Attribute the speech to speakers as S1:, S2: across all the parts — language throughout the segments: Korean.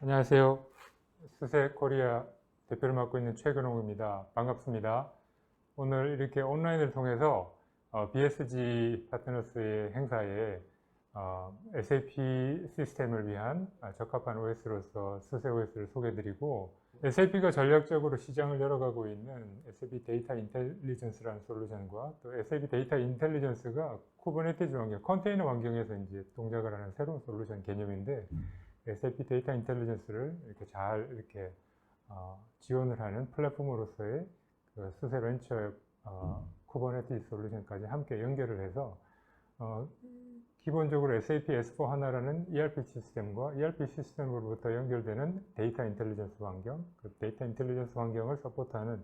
S1: 안녕하세요. 스세 코리아 대표를 맡고 있는 최근홍입니다. 반갑습니다. 오늘 이렇게 온라인을 통해서 BSG 파트너스의 행사에 SAP 시스템을 위한 적합한 OS로서 스세 OS를 소개해드리고, SAP가 전략적으로 시장을 열어가고 있는 SAP 데이터 인텔리전스라는 솔루션과 또 SAP 데이터 인텔리전스가 쿠버네티즈 환경, 컨테이너 환경에서 이제 동작을 하는 새로운 솔루션 개념인데, SAP 데이터 인텔리전스를 이렇게 잘 이렇게 지원을 하는 플랫폼으로서의 그 스세 벤처 쿠버네티스 솔루션까지 함께 연결을 해서 기본적으로 SAP S/4HANA라는 ERP 시스템과 ERP 시스템으로부터 연결되는 데이터 인텔리전스 환경, 그 데이터 인텔리전스 환경을 서포트하는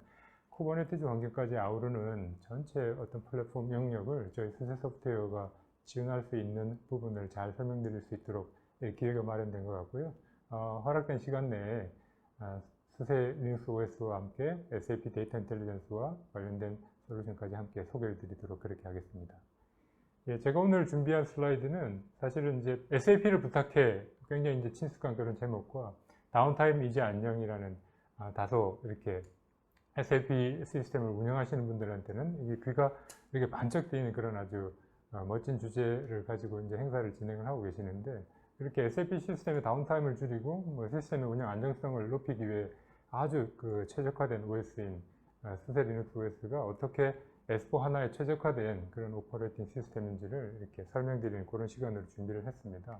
S1: 쿠버네티즈 환경까지 아우르는 전체 어떤 플랫폼 영역을 저희 스세 소프트웨어가 지원할 수 있는 부분을 잘 설명드릴 수 있도록 기회가 마련된 것 같고요. 허락된 시간 내에 스세 리눅스 OS와 함께 SAP 데이터 인텔리전스와 관련된 솔루션까지 함께 소개해 드리도록 그렇게 하겠습니다. 예, 제가 오늘 준비한 슬라이드는 사실은 이제 SAP를 부탁해, 굉장히 이제 친숙한 그런 제목과 다운타임 이제 안녕이라는 다소 이렇게 SAP 시스템을 운영하시는 분들한테는 이게 귀가 이렇게 반짝 뜨이는 그런 아주 멋진 주제를 가지고 이제 행사를 진행을 하고 계시는데, 이렇게 SAP 시스템의 다운타임을 줄이고 뭐 시스템의 운영 안정성을 높이기 위해 아주 그 최적화된 OS인 스세 리눅스 OS가 어떻게 S/4HANA에 최적화된 그런 오퍼레이팅 시스템인지를 이렇게 설명드리는 그런 시간으로 준비를 했습니다.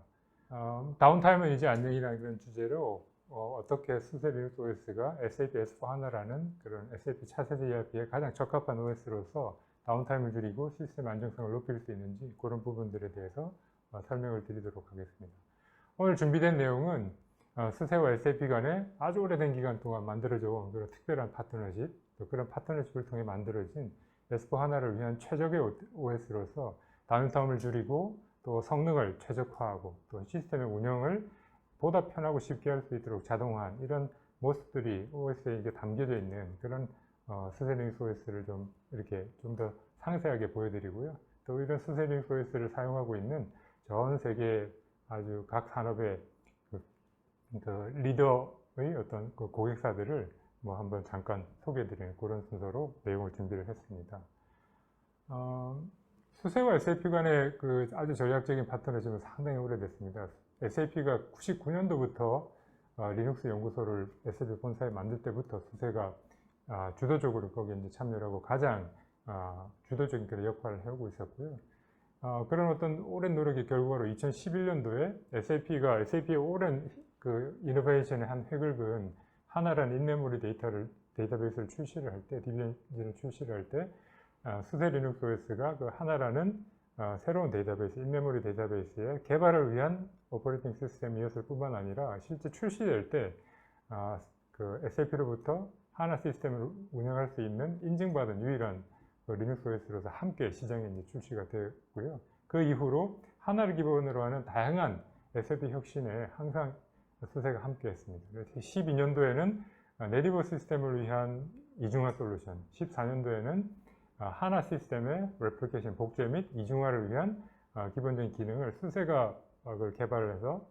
S1: 다운타임은 이제 안녕이라는 그런 주제로 어떻게 스세 리눅스 OS가 SAP S/4HANA라는 그런 SAP 차세대 ERP에 가장 적합한 OS로서 다운타임을 줄이고 시스템 안정성을 높일 수 있는지 그런 부분들에 대해서 설명을 드리도록 하겠습니다. 오늘 준비된 내용은 스세와 SAP 간에 아주 오래된 기간 동안 만들어져 온 그런 특별한 파트너십, 또 그런 파트너십을 통해 만들어진 S/4HANA를 위한 최적의 OS로서 다운타임을 줄이고 또 성능을 최적화하고 또 시스템의 운영을 보다 편하고 쉽게 할 수 있도록 자동화한 이런 모습들이 OS에 이제 담겨져 있는 그런 스세 리눅스 OS를 좀 이렇게 좀 더 상세하게 보여드리고요. 또 이런 스세 리눅스 OS를 사용하고 있는 전 세계 아주 각 산업의 그 리더의 어떤 그 고객사들을 뭐 한번 잠깐 소개해드리는 그런 순서로 내용을 준비를 했습니다. 스세와 SAP 간의 그 아주 전략적인 파트너십은 상당히 오래됐습니다. SAP가 99년도부터 리눅스 연구소를 SAP 본사에 만들 때부터 스세가 주도적으로 거기에 이제 참여를 하고 가장 주도적인 그런 역할을 해오고 있었고요. 그런 어떤 오랜 노력의 결과로 2011년도에 SAP가 SAP의 오랜 그 이노베이션의 한 획을 그은 하나라는 인메모리 데이터베이스를 출시를 할 때, DB-엔진을 출시를 할 때, 스세 리눅스 OS가 그 하나라는 새로운 데이터베이스, 인메모리 데이터베이스의 개발을 위한 오퍼레이팅 시스템이었을 뿐만 아니라 실제 출시될 때 그 SAP로부터 하나 시스템을 운영할 수 있는 인증받은 유일한 그 리눅스 OS로서 함께 시장에 이제 출시가 되었고요. 그 이후로 하나를 기본으로 하는 다양한 SAP 혁신에 항상 스세가 함께 했습니다. 그래서 12년도에는 네리버 시스템을 위한 이중화 솔루션, 14년도에는 하나 시스템의 레플리케이션 복제 및 이중화를 위한 기본적인 기능을 스세가 그걸 개발을 해서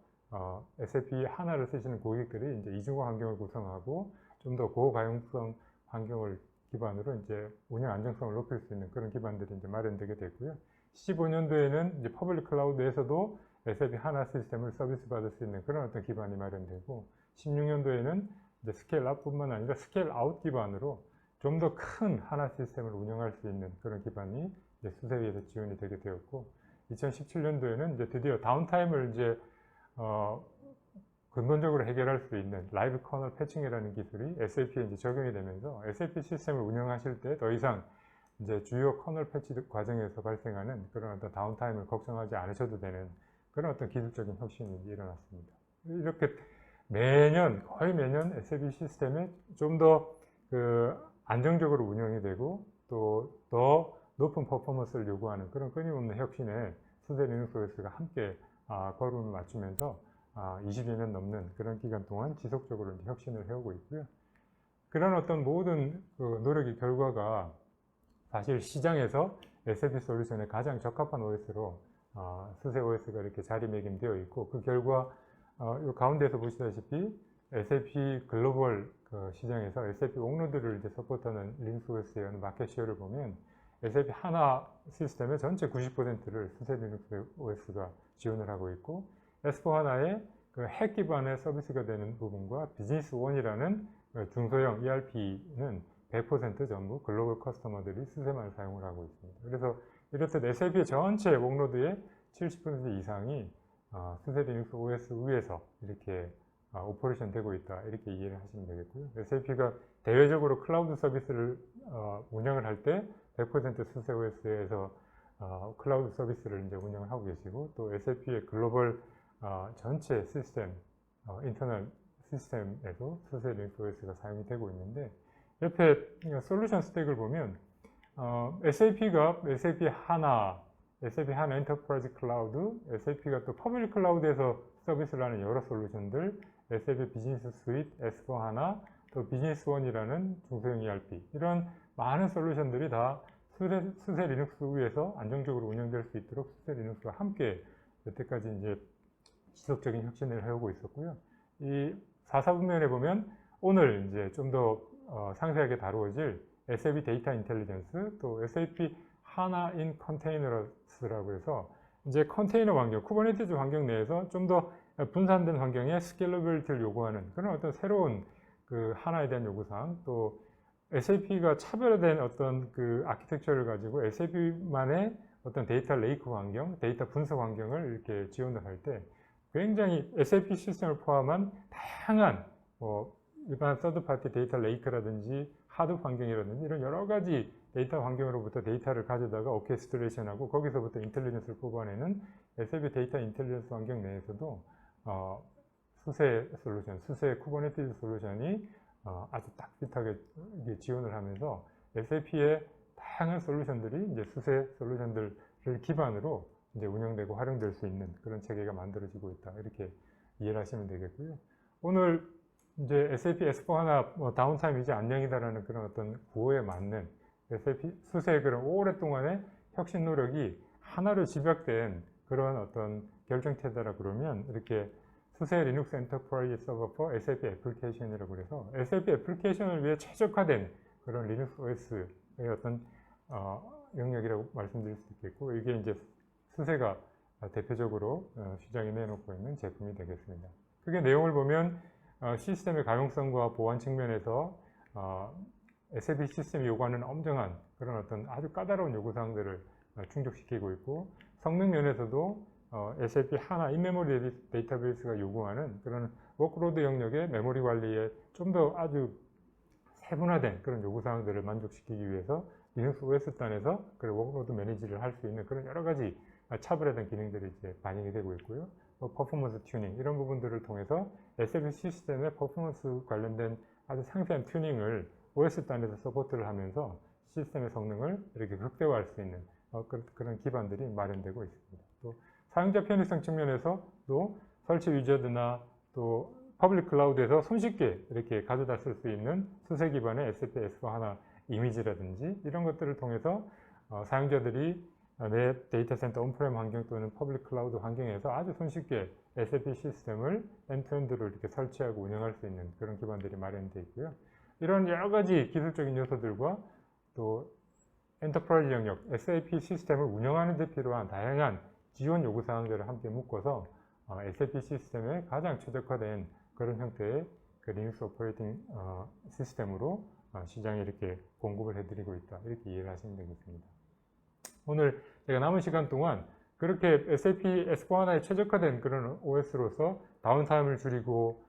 S1: SAP 하나를 쓰시는 고객들이 이제 이중화 환경을 구성하고 좀 더 고가용성 환경을 기반으로 이제 운영 안정성을 높일 수 있는 그런 기반들이 이제 마련되게 됐고요. 15년도에는 이제 퍼블릭 클라우드에서도 SAP 하나 시스템을 서비스 받을 수 있는 그런 어떤 기반이 마련되고, 16년도에는 이제 스케일 업뿐만 아니라 스케일 아웃 기반으로 좀 더 큰 하나 시스템을 운영할 수 있는 그런 기반이 이제 스세에서 지원이 되게 되었고, 2017년도에는 이제 드디어 다운타임을 이제 근본적으로 해결할 수 있는 라이브 커널 패칭이라는 기술이 SAP에 이제 적용이 되면서 SAP 시스템을 운영하실 때 더 이상 이제 주요 커널 패치 과정에서 발생하는 그런 어떤 다운타임을 걱정하지 않으셔도 되는 그런 어떤 기술적인 혁신이 일어났습니다. 이렇게 매년, 거의 매년 SAP 시스템에 좀 더 그 안정적으로 운영이 되고 또 더 높은 퍼포먼스를 요구하는 그런 끊임없는 혁신에 스세 리눅스 OS가 함께 걸음을 맞추면서 20여 년 넘는 그런 기간 동안 지속적으로 이제 혁신을 해오고 있고요. 그런 어떤 모든 그 노력의 결과가 사실 시장에서 SAP 솔루션에 가장 적합한 OS로 수세 OS가 이렇게 자리매김되어 있고, 그 결과 이 가운데서 보시다시피 SAP 글로벌 시장에서 SAP 옥로드를 이제 서포트하는 리눅스 OS의 마켓 쉐어를 보면 SAP 하나 시스템의 전체 90%를 수세 리눅스 OS가 지원을 하고 있고, S4하나의 그 핵 기반의 서비스가 되는 부분과 비즈니스 원이라는 중소형 ERP는 100% 전부 글로벌 커스터머들이 수세만 사용을 하고 있습니다. 그래서 이렇듯 SAP의 전체 웍로드의 70% 이상이 수세 리눅스 OS 위에서 이렇게 오퍼레이션 되고 있다, 이렇게 이해를 하시면 되겠고요. SAP가 대외적으로 클라우드 서비스를 운영을 할 때 100% 수세 OS에서 클라우드 서비스를 이제 운영을 하고 계시고, 또 SAP의 글로벌 전체 시스템, 인터널 시스템에도 수세 리눅스 OS가 사용이 되고 있는데, 옆에 솔루션 스택을 보면 SAP가 SAP 하나 엔터프라이즈 클라우드, SAP가 또 퍼블릭 클라우드에서 서비스를 하는 여러 솔루션들, SAP 비즈니스 스윗, S4 하나, 또 비즈니스 원이라는 중소형 ERP, 이런 많은 솔루션들이 다 수세 리눅스 위에서 안정적으로 운영될 수 있도록 수세 리눅스와 함께 여태까지 이제 지속적인 혁신을 해오고 있었고요. 이 4사분면에 보면 오늘 이제 좀 더 상세하게 다루어질 SAP 데이터 인텔리전스, 또 SAP 하나 인 컨테이너스라고 해서 이제 컨테이너 환경, 쿠버네티즈 환경 내에서 좀 더 분산된 환경에 스케일러빌리티를 요구하는 그런 어떤 새로운 그 하나에 대한 요구사항, 또 SAP가 차별화된 어떤 그 아키텍처를 가지고 SAP만의 어떤 데이터 레이크 환경, 데이터 분석 환경을 이렇게 지원을 할 때 굉장히 SAP 시스템을 포함한 다양한 일반 서드파티 데이터 레이크라든지 하드 환경이라든지 이런 여러 가지 데이터 환경으로부터 데이터를 가져다가 오케스트레이션하고 거기서부터 인텔리전스를 뽑아내는 SAP 데이터 인텔리전스 환경 내에서도 수세 솔루션, 수세 쿠버네티즈 솔루션이 아주 딱깃하게 지원을 하면서 SAP의 다양한 솔루션들이 이제 수세 솔루션들을 기반으로 이제 운영되고 활용될 수 있는 그런 체계가 만들어지고 있다, 이렇게 이해를 하시면 되겠고요. 오늘 이제 SAP S4하나 다운타임이지 안녕이다라는 그런 어떤 구호에 맞는 SAP 수세의 그런 오랫동안의 혁신 노력이 하나로 집약된 그런 어떤 결정체다라 그러면, 이렇게 수세 리눅스 엔터프라이즈 서버 포 SAP 애플리케이션이라고 해서 SAP 애플리케이션을 위해 최적화된 그런 리눅스 OS의 어떤 영역이라고 말씀드릴 수 있겠고, 이게 이제 수세가 대표적으로 시장에 내놓고 있는 제품이 되겠습니다. 크게 내용을 보면 시스템의 가용성과 보안 측면에서 SAP 시스템이 요구하는 엄정한 그런 어떤 아주 까다로운 요구사항들을 충족시키고 있고, 성능 면에서도 SAP 하나 인메모리 데이터베이스가 요구하는 그런 워크로드 영역의 메모리 관리에 좀 더 아주 세분화된 그런 요구사항들을 만족시키기 위해서 리눅스 OS 단에서 그 워크로드 매니지를 할 수 있는 그런 여러 가지 차별화된 기능들이 이제 반영이 되고 있고요. 퍼포먼스 튜닝, 이런 부분들을 통해서 SAP 시스템의 퍼포먼스 관련된 아주 상세한 튜닝을 OS 단에서 서포트를 하면서 시스템의 성능을 이렇게 극대화할 수 있는 그런 기반들이 마련되고 있습니다. 또 사용자 편의성 측면에서도 설치 위저드나 또 퍼블릭 클라우드에서 손쉽게 이렇게 가져다 쓸 수 있는 수세 기반의 SAP S4하나 이미지라든지 이런 것들을 통해서 사용자들이 내 데이터 센터 온프렘 환경 또는 퍼블릭 클라우드 환경에서 아주 손쉽게 SAP 시스템을 엔드투엔드로 이렇게 설치하고 운영할 수 있는 그런 기반들이 마련되어 있고요. 이런 여러 가지 기술적인 요소들과 또 엔터프라이즈 영역, SAP 시스템을 운영하는 데 필요한 다양한 지원 요구사항들을 함께 묶어서 SAP 시스템에 가장 최적화된 그런 형태의 그 리눅스 오퍼레이팅 시스템으로 시장에 이렇게 공급을 해드리고 있다, 이렇게 이해를 하시면 되겠습니다. 오늘 제가 남은 시간 동안 그렇게 SAP S4하나에 최적화된 그런 OS로서 다운타임을 줄이고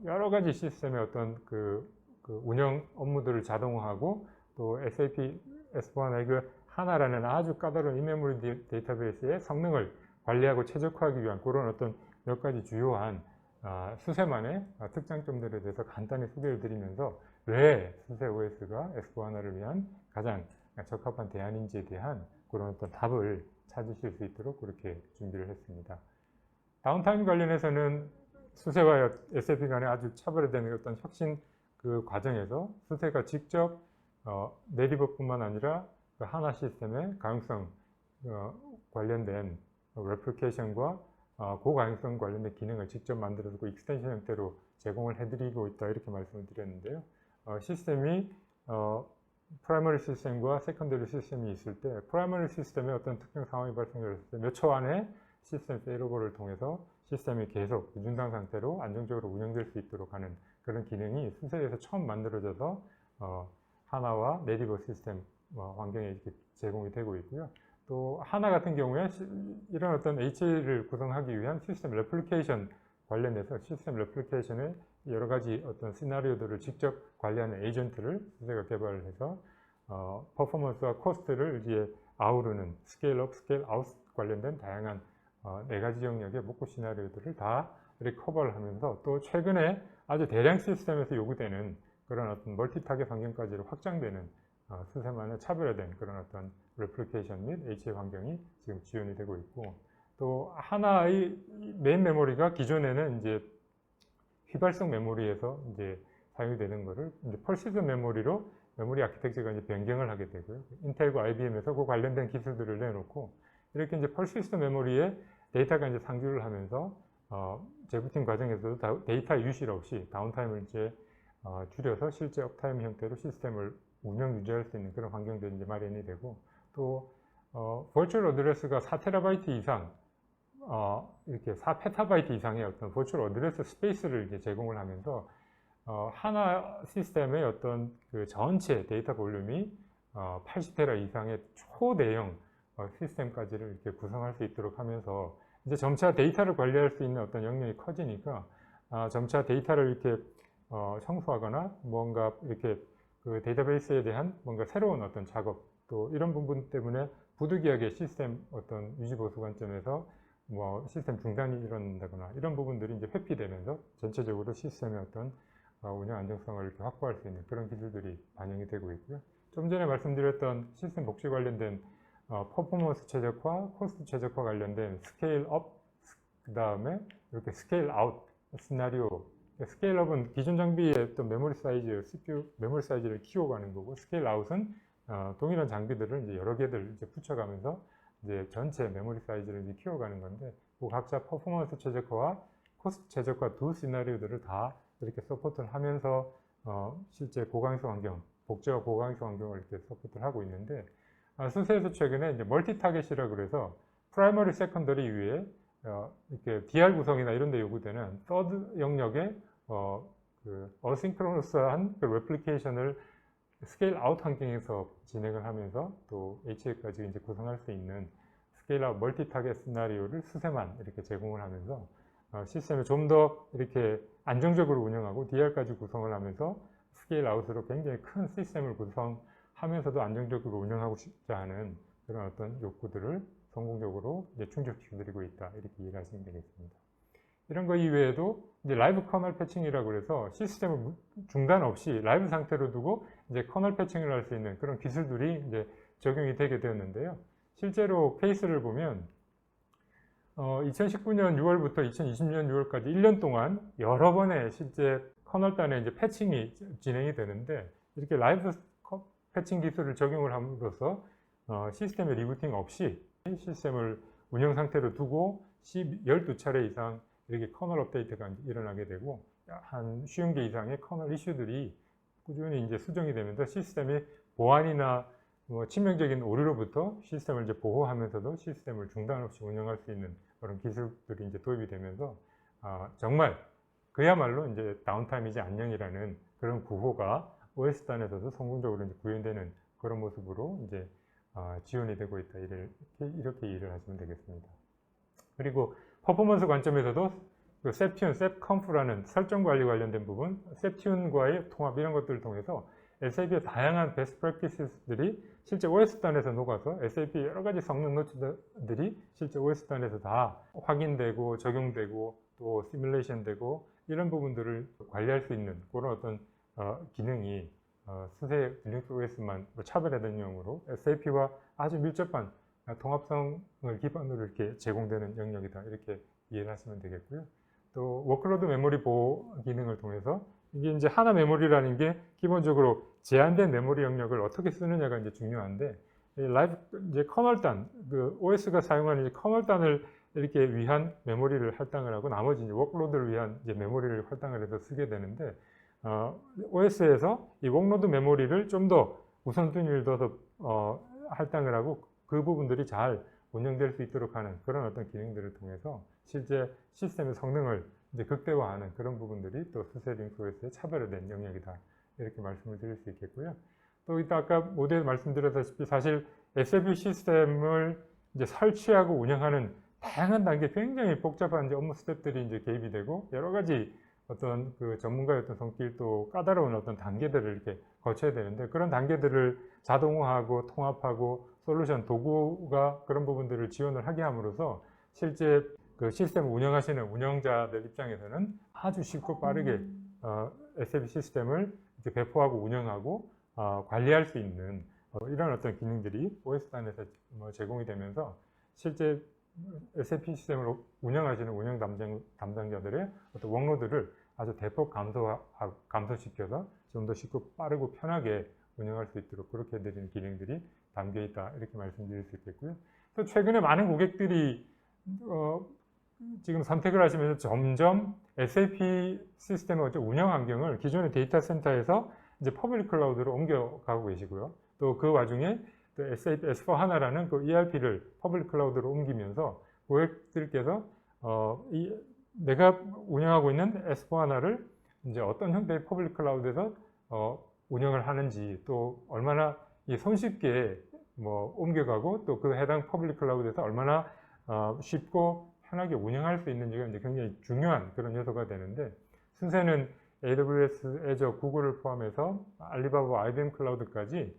S1: 여러 가지 시스템의 어떤 그 운영 업무들을 자동화하고 또 SAP S4하나의 그 하나라는 아주 까다로운 인메모리 데이터베이스의 성능을 관리하고 최적화하기 위한 그런 어떤 몇 가지 주요한 수세만의 특장점들에 대해서 간단히 소개를 드리면서 왜 수세 OS가 S4하나를 위한 가장 적합한 대안인지에 대한 그런 어떤 답을 찾으실 수 있도록 그렇게 준비를 했습니다. 다운타임 관련해서는 수세와 SAP 간의 아주 차별화된 어떤 혁신 그 과정에서 수세가 직접 내리버뿐만 아니라 그 하나 시스템의 가용성 관련된 레플리케이션과 고가용성 관련된 기능을 직접 만들어주고 익스텐션 형태로 제공을 해드리고 있다 이렇게 말씀을 드렸는데요. 시스템이 프라이머리 시스템과 세컨더리 시스템이 있을 때 프라이머리 시스템에 어떤 특정 상황이 발생했을 때 몇 초 안에 시스템 페일오버를 통해서 시스템이 계속 무중단 상태로 안정적으로 운영될 수 있도록 하는 그런 기능이 수세에서 처음 만들어져서 하나와 네이버 시스템 환경에 이렇게 제공이 되고 있고요. 또 하나 같은 경우에 이런 어떤 HA를 구성하기 위한 시스템 레플리케이션 관련해서 시스템 레플리케이션의 여러 가지 어떤 시나리오들을 직접 관리하는 에이전트를 수세가 개발을 해서 퍼포먼스와 코스트를 이제 아우르는 스케일업, 스케일아웃 관련된 다양한 네 가지 영역의 목표 시나리오들을 다 이렇게 커버를 하면서 또 최근에 아주 대량 시스템에서 요구되는 그런 어떤 멀티 타겟 환경까지로 확장되는 수세만의 차별화된 그런 어떤 레플리케이션 및 HA 환경이 지금 지원이 되고 있고 또 하나의 메인 메모리가 기존에는 이제 휘발성 메모리에서 이제 사용이 되는 거를 이제 펄시즌 메모리로 메모리 아키텍처가 이제 변경을 하게 되고요. 인텔과 IBM에서 그 관련된 기술들을 내놓고 이렇게 이제 펄시즌 메모리에 데이터가 이제 상주를 하면서 재부팅 과정에서도 데이터 유실 없이 다운타임을 이제 줄여서 실제 업타임 형태로 시스템을 운영 유지할 수 있는 그런 환경들이 이제 마련이 되고 또 버추얼 어드레스가 4TB 이상 이렇게 4PB 이상의 어떤 버추얼 어드레스 스페이스를 이제 제공을 하면서 하나 시스템의 어떤 그 전체 데이터 볼륨이 80테라 이상의 초대형 시스템까지를 이렇게 구성할 수 있도록 하면서 이제 점차 데이터를 관리할 수 있는 어떤 영역이 커지니까 점차 데이터를 이렇게 청소하거나 뭔가 이렇게 그 데이터베이스에 대한 뭔가 새로운 어떤 작업 또 이런 부분 때문에 부득이하게 시스템 어떤 유지 보수 관점에서 뭐 시스템 중단이 일어난다거나 이런 부분들이 이제 회피되면서 전체적으로 시스템의 어떤 운영 안정성을 이렇게 확보할 수 있는 그런 기술들이 반영이 되고 있고요. 좀 전에 말씀드렸던 시스템 복지 관련된 퍼포먼스 최적화, 코스트 최적화 관련된 스케일 업, 그 다음에 이렇게 스케일 아웃 시나리오. 스케일업은 기존 장비의 어떤 메모리 사이즈, CPU 메모리 사이즈를 키워가는 거고, 스케일 아웃은 동일한 장비들을 이제 여러 개들 이제 붙여가면서 이제 전체 메모리 사이즈를 이제 키워가는 건데, 그 각자 퍼포먼스 최적화와 코스트 최적화 두 시나리오들을 다 이렇게 서포트를 하면서 실제 고강수 환경, 복제와 고강수 환경을 이렇게 서포트를 하고 있는데, 수세에서 최근에 이제 멀티 타겟이라고 그래서 프라이머리, 세컨더리 이외에 이렇게 DR 구성이나 이런 데 요구되는 서드 영역의 그 어싱크로너스한 그 레플리케이션을 스케일 아웃 환경에서 진행을 하면서 또 HA까지 이제 구성할 수 있는 스케일 아웃 멀티 타겟 시나리오를 수세만 이렇게 제공을 하면서 시스템을 좀 더 이렇게 안정적으로 운영하고 DR까지 구성을 하면서 스케일 아웃으로 굉장히 큰 시스템을 구성하면서도 안정적으로 운영하고 싶자 하는 그런 어떤 욕구들을 성공적으로 이제 충족시켜드리고 있다 이렇게 이해하시면 되겠습니다. 이런 거 이외에도 이제 라이브 커널 패칭이라고 해서 시스템을 중단 없이 라이브 상태로 두고 이제 커널 패칭을 할 수 있는 그런 기술들이 이제 적용이 되게 되었는데요. 실제로 케이스를 보면 2019년 6월부터 2020년 6월까지 1년 동안 여러 번의 실제 커널단의 이제 패칭이 진행이 되는데 이렇게 라이브 패칭 기술을 적용을 함으로써 시스템의 리부팅 없이 시스템을 운영 상태로 두고 12차례 이상 이렇게 커널 업데이트가 일어나게 되고 한 50개 이상의 커널 이슈들이 꾸준히 이제 수정이 되면서 시스템의 보안이나 뭐 치명적인 오류로부터 시스템을 이제 보호하면서도 시스템을 중단 없이 운영할 수 있는 그런 기술들이 이제 도입이 되면서 정말 그야말로 이제 다운타임이지 안녕이라는 그런 구호가 OS단에서도 성공적으로 이제 구현되는 그런 모습으로 이제 지원이 되고 있다. 이렇게 이해를 하시면 되겠습니다. 그리고 퍼포먼스 관점에서도 그 셉튠, 셉컴프라는 설정 관리 관련된 부분, 셉튠과의 통합 이런 것들을 통해서 SAP의 다양한 베스트 프랙티스들이 실제 OS단에서 녹아서 SAP의 여러 가지 성능 노트들이 실제 OS단에서 다 확인되고 적용되고 또 시뮬레이션 되고 이런 부분들을 관리할 수 있는 그런 어떤 기능이 수세 리눅스 OS만 차별화된 용으로 SAP와 아주 밀접한 통합성을 기반으로 이렇게 제공되는 영역이다 이렇게 이해를 하시면 되겠고요. 또 워크로드 메모리 보호 기능을 통해서 이게 이제 하나 메모리라는 게 기본적으로 제한된 메모리 영역을 어떻게 쓰느냐가 이제 중요한데 라이브 이제 커널단 그 OS가 사용하는 이제 커널단을 이렇게 위한 메모리를 할당을 하고 나머지 이제 워크로드를 위한 이제 메모리를 할당을 해서 쓰게 되는데 OS에서 이 워크로드 메모리를 좀 더 우선순위를 둬서 할당을 하고 그 부분들이 잘 운영될 수 있도록 하는 그런 어떤 기능들을 통해서 실제 시스템의 성능을 이제 극대화하는 그런 부분들이 또 수세 리눅스 OS의 차별화된 영역이다. 이렇게 말씀을 드릴 수 있겠고요. 또 이따 아까 모두에 말씀드렸다시피 사실 SAP 시스템을 이제 설치하고 운영하는 다양한 단계 굉장히 복잡한 이제 업무 스텝들이 이제 개입이 되고 여러 가지 어떤 그 전문가의 어떤 손길 또 까다로운 어떤 단계들을 이렇게 거쳐야 되는데 그런 단계들을 자동화하고 통합하고 솔루션 도구가 그런 부분들을 지원을 하게 함으로써 실제 그 시스템을 운영하시는 운영자들 입장에서는 아주 쉽고 빠르게 SAP 시스템을 이제 배포하고 운영하고 관리할 수 있는 이런 어떤 기능들이 OS단에서 제공이 되면서 실제 SAP 시스템을 운영하시는 운영 담당자들의 어떤 워크로드를 아주 대폭 감소시켜서 좀 더 쉽고 빠르고 편하게 운영할 수 있도록 그렇게 해드리는 기능들이 담겨 있다 이렇게 말씀드릴 수 있겠고요. 또 최근에 많은 고객들이 지금 선택을 하시면서 점점 SAP 시스템의 운영 환경을 기존의 데이터 센터에서 이제 퍼블릭 클라우드로 옮겨가고 계시고요. 또 그 와중에 또 SAP S4HANA라는 그 ERP를 퍼블릭 클라우드로 옮기면서 고객들께서 내가 운영하고 있는 S4HANA를 이제 어떤 형태의 퍼블릭 클라우드에서 운영을 하는지 또 얼마나 손쉽게 옮겨가고 또 그 해당 퍼블릭 클라우드에서 얼마나 쉽고 편하게 운영할 수 있는지가 이제 굉장히 중요한 그런 요소가 되는데 수세는 AWS, 애저, 구글을 포함해서 알리바바, IBM 클라우드까지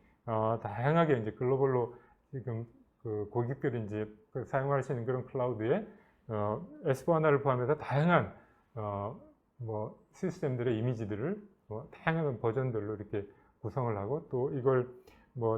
S1: 다양하게 이제 글로벌로 지금 그 고객들이 이제 사용하시는 그런 클라우드에 S4HANA를 포함해서 다양한 시스템들의 이미지들을 다양한 버전들로 이렇게 구성을 하고 또 이걸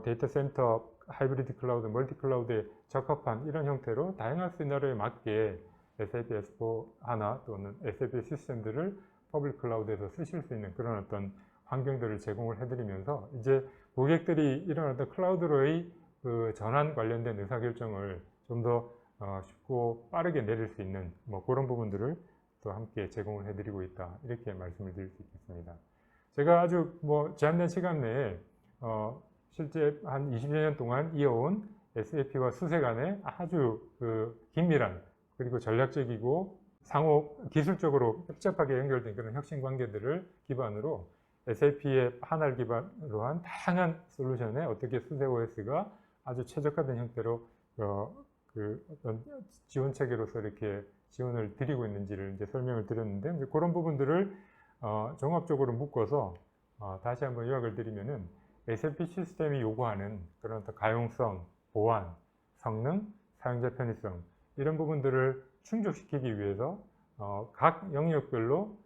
S1: 데이터 센터, 하이브리드 클라우드, 멀티 클라우드에 적합한 이런 형태로 다양한 시나리오에 맞게 SAP S4HANA 또는 SAP 시스템들을 퍼블릭 클라우드에서 쓰실 수 있는 그런 어떤 환경들을 제공을 해드리면서 이제 고객들이 이런 어떤 클라우드로의 그 전환 관련된 의사결정을 좀 더 쉽고 빠르게 내릴 수 있는 그런 부분들을 또 함께 제공을 해드리고 있다 이렇게 말씀을 드릴 수 있겠습니다. 제가 아주 제한된 시간 내에 실제 한 20여 년 동안 이어온 SAP와 수세 간의 아주 그 긴밀한 그리고 전략적이고 상호 기술적으로 복잡하게 연결된 그런 혁신 관계들을 기반으로 SAP의 하나를 기반으로 한 다양한 솔루션에 어떻게 수세 OS가 아주 최적화된 형태로 어떤 지원 체계로서 이렇게 지원을 드리고 있는지를 이제 설명을 드렸는데 그런 부분들을 종합적으로 묶어서 다시 한번 요약을 드리면은 SAP 시스템이 요구하는 그런 가용성, 보안, 성능, 사용자 편의성 이런 부분들을 충족시키기 위해서 각 영역별로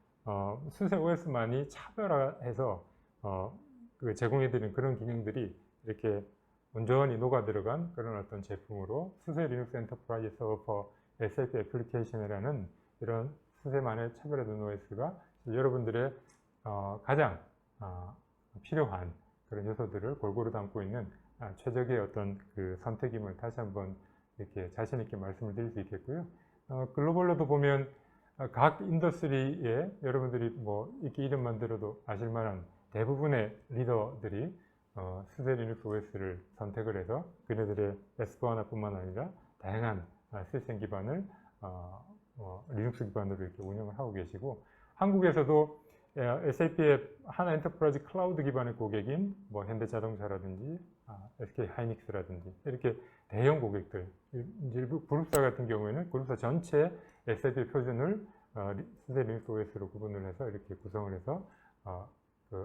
S1: 수세 OS만이 차별화해서 제공해드리는 그런 기능들이 이렇게 온전히 녹아들어간 그런 어떤 제품으로 수세 리눅스 엔터프라이즈 서버 포 SAP 애플리케이션이라는 이런 수세만의 차별화된 OS가 여러분들의 가장 필요한 그런 요소들을 골고루 담고 있는 최적의 어떤 그 선택임을 다시 한번 이렇게 자신 있게 말씀을 드릴 수 있겠고요. 글로벌로도 보면 각 인더스트리에 여러분들이 이렇게 이름만 들어도 아실 만한 대부분의 리더들이 수세 리눅스 OS를 선택을 해서 그네들의 S4HANA뿐만 아니라 다양한 시스템 기반을 리눅스 기반으로 이렇게 운영을 하고 계시고 한국에서도 SAP의 하나 엔터프라이즈 클라우드 기반의 고객인 현대자동차라든지 SK 하이닉스라든지 이렇게 대형 고객들 일부 그룹사 같은 경우에는 그룹사 전체 SAP 표준을 수세 리눅스 OS로 구분을 해서 이렇게 구성을 해서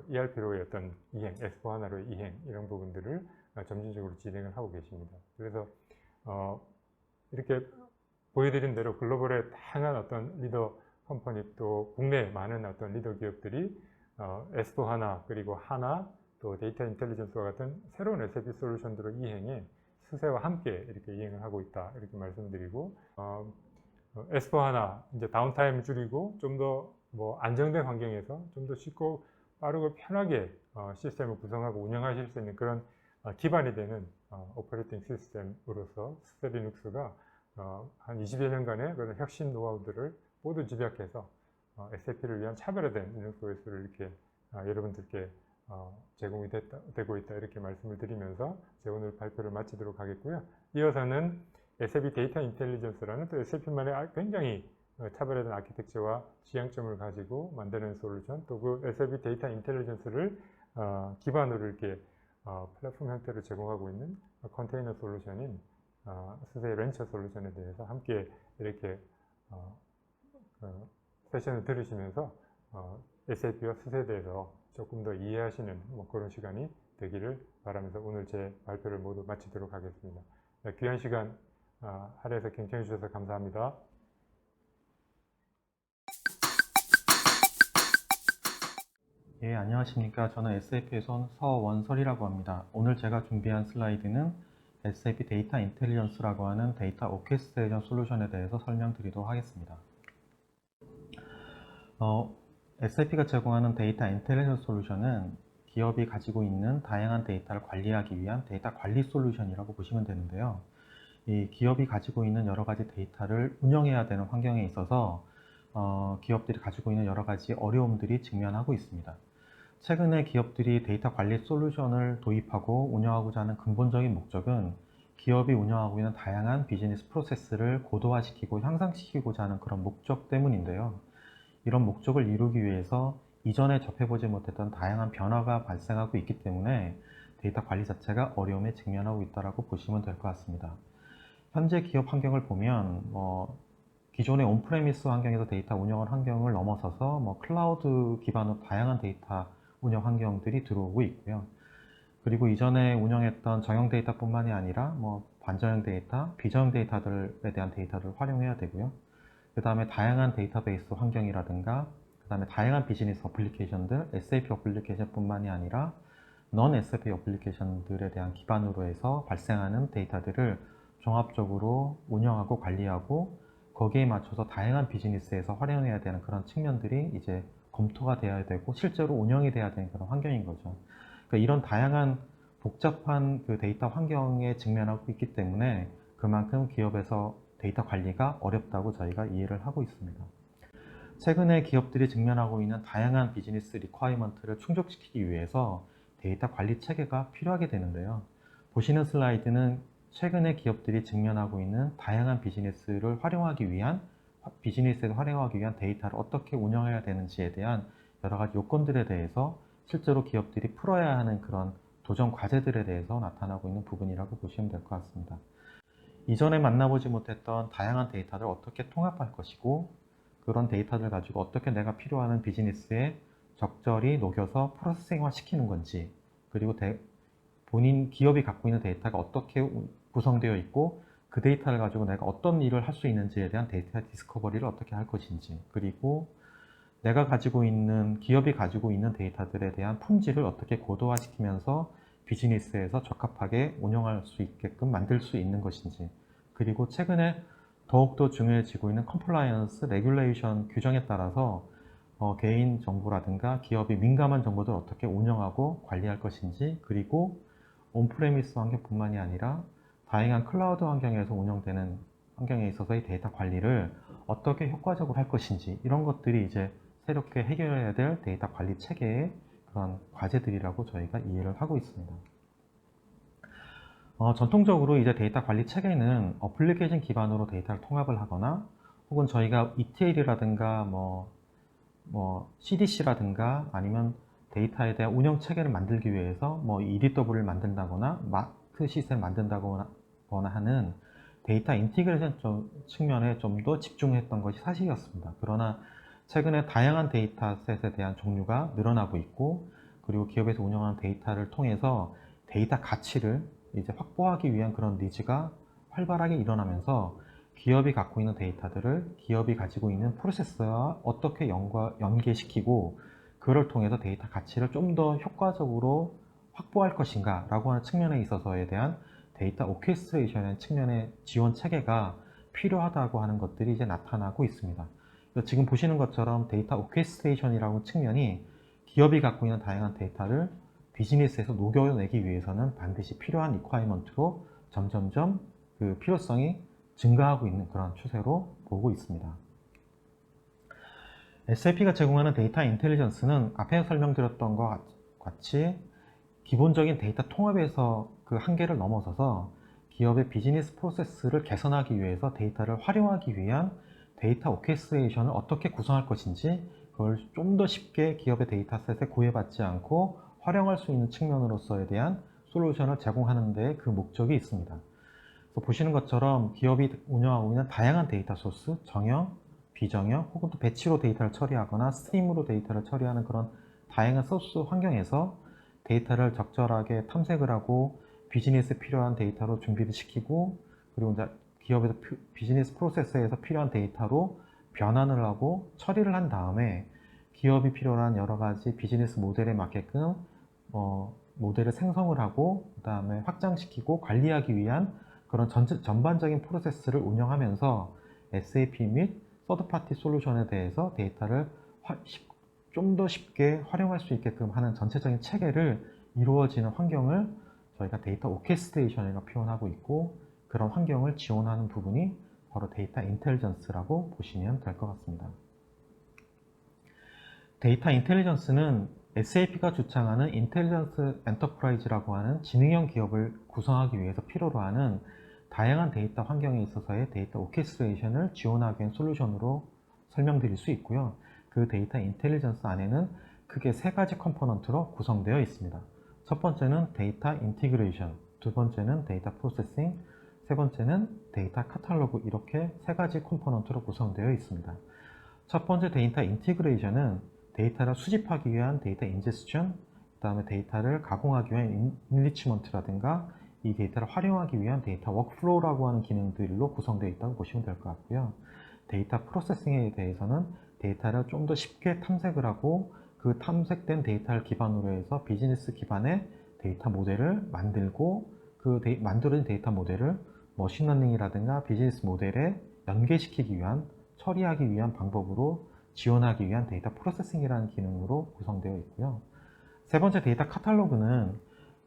S1: ERP로의 어떤 이행, S4HANA로의 이행 이런 부분들을 점진적으로 진행을 하고 계십니다. 그래서 이렇게 보여드린 대로 글로벌의 다양한 어떤 리더 컴퍼니 또 국내 많은 어떤 리더 기업들이 S4HANA 그리고 하나 또 데이터 인텔리전스와 같은 새로운 SAP 솔루션들의 이행에 수세와 함께 이렇게 이행을 하고 있다 이렇게 말씀드리고 S4HANA 이제 다운타임을 줄이고 좀 더 안정된 환경에서 좀 더 쉽고 빠르고 편하게 시스템을 구성하고 운영하실 수 있는 그런 기반이 되는 오퍼레이팅 시스템으로서 수세 리눅스가 한 20여 년간의 그런 혁신 노하우들을 모두 집약해서 SAP를 위한 차별화된 리눅스 OS를 이렇게 여러분들께 제공이 되고 있다 이렇게 말씀을 드리면서 제 오늘 발표를 마치도록 하겠고요. 이어서는 SAP 데이터 인텔리전스라는 또 SAP만의 굉장히 차별화된 아키텍처와 지향점을 가지고 만드는 솔루션, 또 그 SAP 데이터 인텔리전스를 기반으로 이렇게 플랫폼 형태로 제공하고 있는 컨테이너 솔루션인 수세 렌처 솔루션에 대해서 함께 이렇게 세션을 들으시면서 SAP와 수세에 대해서 조금 더 이해하시는 그런 시간이 되기를 바라면서 오늘 제 발표를 모두 마치도록 하겠습니다. 귀한 시간 할애해서 경청해 주셔서 감사합니다.
S2: 예, 안녕하십니까. 저는 SAP에서 온 서원설이라고 합니다. 오늘 제가 준비한 슬라이드는 SAP 데이터 인텔리전스라고 하는 데이터 오케스트레이션 솔루션에 대해서 설명드리도록 하겠습니다. SAP가 제공하는 데이터 인텔리전스 솔루션은 기업이 가지고 있는 다양한 데이터를 관리하기 위한 데이터 관리 솔루션이라고 보시면 되는데요. 이 기업이 가지고 있는 여러 가지 데이터를 운영해야 되는 환경에 있어서 기업들이 가지고 있는 여러 가지 어려움들이 직면하고 있습니다. 최근에 기업들이 데이터 관리 솔루션을 도입하고 운영하고자 하는 근본적인 목적은 기업이 운영하고 있는 다양한 비즈니스 프로세스를 고도화시키고 향상시키고자 하는 그런 목적 때문인데요. 이런 목적을 이루기 위해서 이전에 접해보지 못했던 다양한 변화가 발생하고 있기 때문에 데이터 관리 자체가 어려움에 직면하고 있다고 보시면 될 것 같습니다. 현재 기업 환경을 보면 기존의 온프레미스 환경에서 데이터 운영을 환경을 넘어서서 클라우드 기반으로 다양한 데이터 운영 환경들이 들어오고 있고요. 그리고 이전에 운영했던 정형 데이터뿐만이 아니라 반정형 데이터, 비정형 데이터들에 대한 데이터를 활용해야 되고요. 그 다음에 다양한 데이터베이스 환경이라든가 그 다음에 다양한 비즈니스 어플리케이션들, SAP 어플리케이션뿐만이 아니라 non SAP 어플리케이션들에 대한 기반으로 해서 발생하는 데이터들을 종합적으로 운영하고 관리하고 거기에 맞춰서 다양한 비즈니스에서 활용해야 되는 그런 측면들이 이제 검토가 되어야 되고 실제로 운영이 돼야 되는 그런 환경인 거죠. 그러니까 이런 다양한 복잡한 그 데이터 환경에 직면하고 있기 때문에 그만큼 기업에서 데이터 관리가 어렵다고 저희가 이해를 하고 있습니다. 최근에 기업들이 직면하고 있는 다양한 비즈니스 리퀘어먼트를 충족시키기 위해서 데이터 관리 체계가 필요하게 되는데요. 보시는 슬라이드는 최근에 기업들이 직면하고 있는 다양한 비즈니스를 활용하기 위한 비즈니스에서 활용하기 위한 데이터를 어떻게 운영해야 되는지에 대한 여러 가지 요건들에 대해서 실제로 기업들이 풀어야 하는 그런 도전 과제들에 대해서 나타나고 있는 부분이라고 보시면 될 것 같습니다. 이전에 만나보지 못했던 다양한 데이터를 어떻게 통합할 것이고 그런 데이터를 가지고 어떻게 내가 필요한 비즈니스에 적절히 녹여서 프로세싱화 시키는 건지 그리고 본인 기업이 갖고 있는 데이터가 어떻게 구성되어 있고 그 데이터를 가지고 내가 어떤 일을 할 수 있는지에 대한 데이터 디스커버리를 어떻게 할 것인지 그리고 내가 가지고 있는 기업이 가지고 있는 데이터들에 대한 품질을 어떻게 고도화시키면서 비즈니스에서 적합하게 운영할 수 있게끔 만들 수 있는 것인지 그리고 최근에 더욱더 중요해지고 있는 컴플라이언스, 레귤레이션 규정에 따라서 개인 정보라든가 기업이 민감한 정보들을 어떻게 운영하고 관리할 것인지 그리고 온프레미스 환경뿐만이 아니라 다양한 클라우드 환경에서 운영되는 환경에 있어서의 데이터 관리를 어떻게 효과적으로 할 것인지 이런 것들이 이제 새롭게 해결해야 될 데이터 관리 체계의 그런 과제들이라고 저희가 이해를 하고 있습니다. 전통적으로 이제 데이터 관리 체계는 어플리케이션 기반으로 데이터를 통합을 하거나 혹은 저희가 ETL이라든가 CDC라든가 아니면 데이터에 대한 운영 체계를 만들기 위해서 EDW를 만든다거나 마크 시스템을 만든다거나 하는 데이터 인티그레이션 측면에 좀 더 집중했던 것이 사실이었습니다. 그러나 최근에 다양한 데이터셋에 대한 종류가 늘어나고 있고 그리고 기업에서 운영하는 데이터를 통해서 데이터 가치를 이제 확보하기 위한 그런 니즈가 활발하게 일어나면서 기업이 갖고 있는 데이터들을 기업이 가지고 있는 프로세스와 어떻게 연계시키고 그를 통해서 데이터 가치를 좀 더 효과적으로 확보할 것인가 라고 하는 측면에 있어서에 대한 데이터 오케스트레이션의 측면의 지원 체계가 필요하다고 하는 것들이 이제 나타나고 있습니다. 지금 보시는 것처럼 데이터 오케스트레이션이라는 측면이 기업이 갖고 있는 다양한 데이터를 비즈니스에서 녹여내기 위해서는 반드시 필요한 리퀘어먼트로 점점점 그 필요성이 증가하고 있는 그런 추세로 보고 있습니다. SAP가 제공하는 데이터 인텔리전스는 앞에 설명드렸던 것 같이 기본적인 데이터 통합에서 그 한계를 넘어서서 기업의 비즈니스 프로세스를 개선하기 위해서 데이터를 활용하기 위한 데이터 오케스트레이션을 어떻게 구성할 것인지 그걸 좀 더 쉽게 기업의 데이터셋에 구애받지 않고 활용할 수 있는 측면으로서에 대한 솔루션을 제공하는 데 그 목적이 있습니다. 그래서 보시는 것처럼 기업이 운영하고 있는 다양한 데이터 소스, 정형, 비정형, 혹은 또 배치로 데이터를 처리하거나 스트림으로 데이터를 처리하는 그런 다양한 소스 환경에서 데이터를 적절하게 탐색을 하고 비즈니스에 필요한 데이터로 준비를 시키고 그리고 이제 기업에서 비즈니스 프로세스에서 필요한 데이터로 변환을 하고 처리를 한 다음에 기업이 필요한 여러 가지 비즈니스 모델에 맞게끔 모델을 생성을 하고 그 다음에 확장시키고 관리하기 위한 그런 전반적인 프로세스를 운영하면서 SAP 및 서드파티 솔루션에 대해서 데이터를 좀 더 쉽게 활용할 수 있게끔 하는 전체적인 체계를 이루어지는 환경을 저희가 데이터 오케스트레이션이라고 표현하고 있고 그런 환경을 지원하는 부분이 바로 데이터 인텔리전스라고 보시면 될 것 같습니다. 데이터 인텔리전스는 SAP가 주창하는 인텔리전스 엔터프라이즈라고 하는 지능형 기업을 구성하기 위해서 필요로 하는 다양한 데이터 환경에 있어서의 데이터 오케스트레이션을 지원하기 위한 솔루션으로 설명드릴 수 있고요. 그 데이터 인텔리전스 안에는 크게 세 가지 컴포넌트로 구성되어 있습니다. 첫 번째는 데이터 인티그레이션, 두 번째는 데이터 프로세싱, 세 번째는 데이터 카탈로그 이렇게 세 가지 컴포넌트로 구성되어 있습니다. 첫 번째 데이터 인티그레이션은 데이터를 수집하기 위한 데이터 인제스션, 그 다음에 데이터를 가공하기 위한 인리치먼트라든가 이 데이터를 활용하기 위한 데이터 워크플로우라고 하는 기능들로 구성되어 있다고 보시면 될 것 같고요. 데이터 프로세싱에 대해서는 데이터를 좀 더 쉽게 탐색을 하고 그 탐색된 데이터를 기반으로 해서 비즈니스 기반의 데이터 모델을 만들고 그 만들어진 데이터 모델을 머신러닝이라든가 비즈니스 모델에 연계시키기 위한 처리하기 위한 방법으로 지원하기 위한 데이터 프로세싱이라는 기능으로 구성되어 있고요. 세 번째 데이터 카탈로그는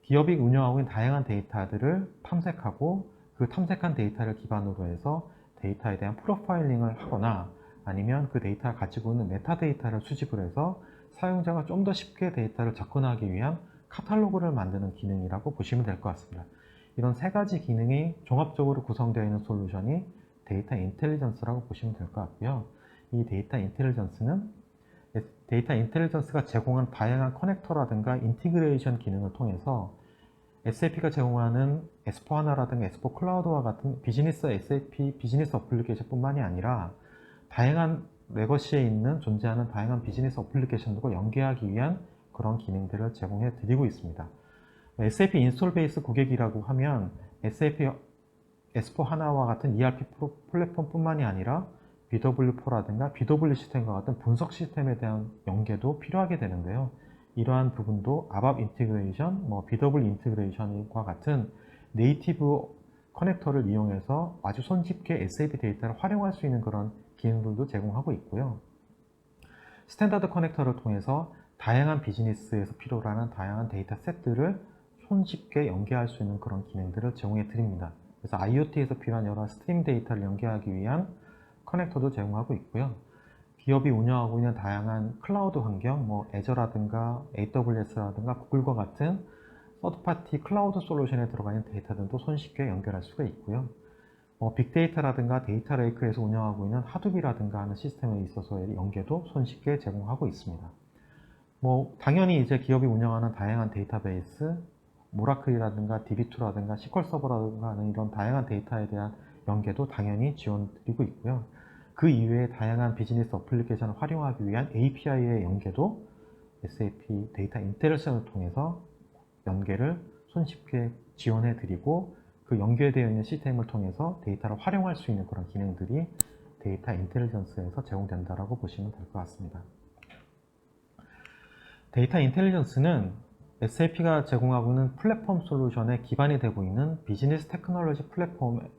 S2: 기업이 운영하고 있는 다양한 데이터들을 탐색하고 그 탐색한 데이터를 기반으로 해서 데이터에 대한 프로파일링을 하거나 아니면 그 데이터가 가지고 있는 메타데이터를 수집을 해서 사용자가 좀 더 쉽게 데이터를 접근하기 위한 카탈로그를 만드는 기능이라고 보시면 될 것 같습니다. 이런 세 가지 기능이 종합적으로 구성되어 있는 솔루션이 데이터 인텔리전스라고 보시면 될 것 같고요. 이 데이터 인텔리전스가 제공한 다양한 커넥터라든가 인티그레이션 기능을 통해서 SAP가 제공하는 S4HANA라든가 S4 클라우드와 같은 비즈니스 SAP 비즈니스 어플리케이션 뿐만이 아니라 다양한 레거시에 있는 존재하는 다양한 비즈니스 어플리케이션들과 연계하기 위한 그런 기능들을 제공해 드리고 있습니다. SAP 인스톨 베이스 고객이라고 하면 SAP S4HANA와 같은 ERP 플랫폼 뿐만이 아니라 BW4라든가 BW 시스템과 같은 분석 시스템에 대한 연계도 필요하게 되는데요. 이러한 부분도 ABAP 인티그레이션, BW 인티그레이션과 같은 네이티브 커넥터를 이용해서 아주 손쉽게 SAP 데이터를 활용할 수 있는 그런 기능들도 제공하고 있고요. 스탠다드 커넥터를 통해서 다양한 비즈니스에서 필요로 하는 다양한 데이터 셋들을 손쉽게 연계할 수 있는 그런 기능들을 제공해 드립니다. 그래서 IoT에서 필요한 여러 스트림 데이터를 연계하기 위한 커넥터도 제공하고 있고요. 기업이 운영하고 있는 다양한 클라우드 환경, 애저라든가 AWS라든가 구글과 같은 서드파티 클라우드 솔루션에 들어가 있는 데이터들도 손쉽게 연결할 수가 있고요. 빅데이터라든가 데이터 레이크에서 운영하고 있는 하둡이라든가 하는 시스템에 있어서의 연계도 손쉽게 제공하고 있습니다. 당연히 이제 기업이 운영하는 다양한 데이터베이스, 모라클이라든가 DB2라든가 SQL 서버라든가 하는 이런 다양한 데이터에 대한 연계도 당연히 지원드리고 있고요. 그 이외에 다양한 비즈니스 어플리케이션을 활용하기 위한 API의 연계도 SAP 데이터 인텔리전스를 통해서 연계를 손쉽게 지원해 드리고 그 연계되어 있는 시스템을 통해서 데이터를 활용할 수 있는 그런 기능들이 데이터 인텔리전스에서 제공된다고 보시면 될 것 같습니다. 데이터 인텔리전스는 SAP가 제공하고 있는 플랫폼 솔루션에 기반이 되고 있는 비즈니스 테크놀로지 플랫폼에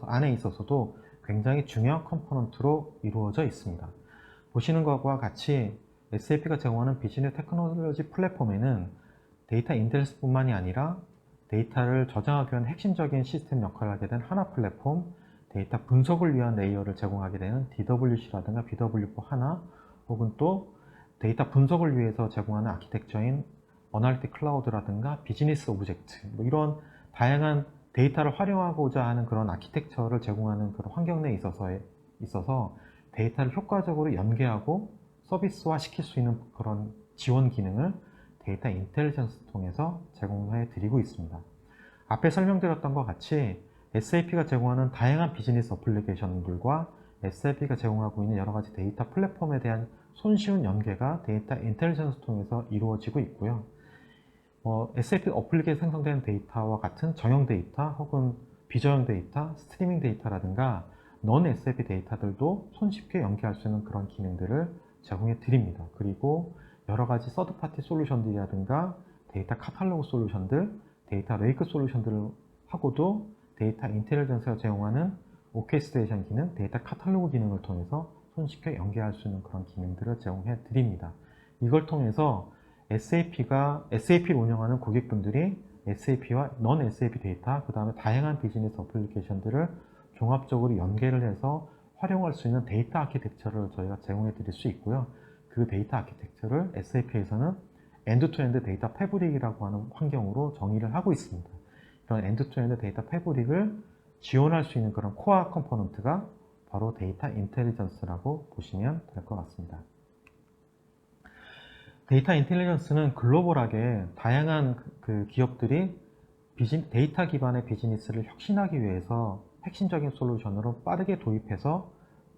S2: 안에 있어서도 굉장히 중요한 컴포넌트로 이루어져 있습니다. 보시는 것과 같이 SAP가 제공하는 비즈니스 테크놀로지 플랫폼에는 데이터 인텔리전스뿐만이 아니라 데이터를 저장하기 위한 핵심적인 시스템 역할을 하게 된 하나 플랫폼, 데이터 분석을 위한 레이어를 제공하게 되는 DWC라든가 BW4 하나, 혹은 또 데이터 분석을 위해서 제공하는 아키텍처인 어널리틱 클라우드라든가 비즈니스 오브젝트, 뭐 이런 다양한 데이터를 활용하고자 하는 그런 아키텍처를 제공하는 그런 환경 내에 있어서 데이터를 효과적으로 연계하고 서비스화 시킬 수 있는 그런 지원 기능을 데이터 인텔리전스 통해서 제공해 드리고 있습니다. 앞에 설명드렸던 것 같이 SAP가 제공하는 다양한 비즈니스 어플리케이션들과 SAP가 제공하고 있는 여러 가지 데이터 플랫폼에 대한 손쉬운 연계가 데이터 인텔리전스 통해서 이루어지고 있고요. SAP 어플리케이션 생성되는 데이터와 같은 정형 데이터 혹은 비정형 데이터, 스트리밍 데이터라든가 넌 SAP 데이터들도 손쉽게 연계할 수 있는 그런 기능들을 제공해 드립니다. 그리고 여러 가지 서드파티 솔루션들이라든가 데이터 카탈로그 솔루션들, 데이터 레이크 솔루션들을 하고도 데이터 인텔리전스가 제공하는 오케스트레이션 기능, 데이터 카탈로그 기능을 통해서 손쉽게 연계할 수 있는 그런 기능들을 제공해 드립니다. 이걸 통해서 SAP를 운영하는 고객분들이 SAP와 넌 SAP 데이터, 그 다음에 다양한 비즈니스 어플리케이션들을 종합적으로 연계를 해서 활용할 수 있는 데이터 아키텍처를 저희가 제공해 드릴 수 있고요. 그 데이터 아키텍처를 SAP에서는 엔드-투-엔드 데이터 패브릭이라고 하는 환경으로 정의를 하고 있습니다. 이런 엔드-투-엔드 데이터 패브릭을 지원할 수 있는 그런 코어 컴포넌트가 바로 데이터 인텔리전스라고 보시면 될 것 같습니다. 데이터 인텔리전스는 글로벌하게 다양한 그 기업들이 데이터 기반의 비즈니스를 혁신하기 위해서 핵심적인 솔루션으로 빠르게 도입해서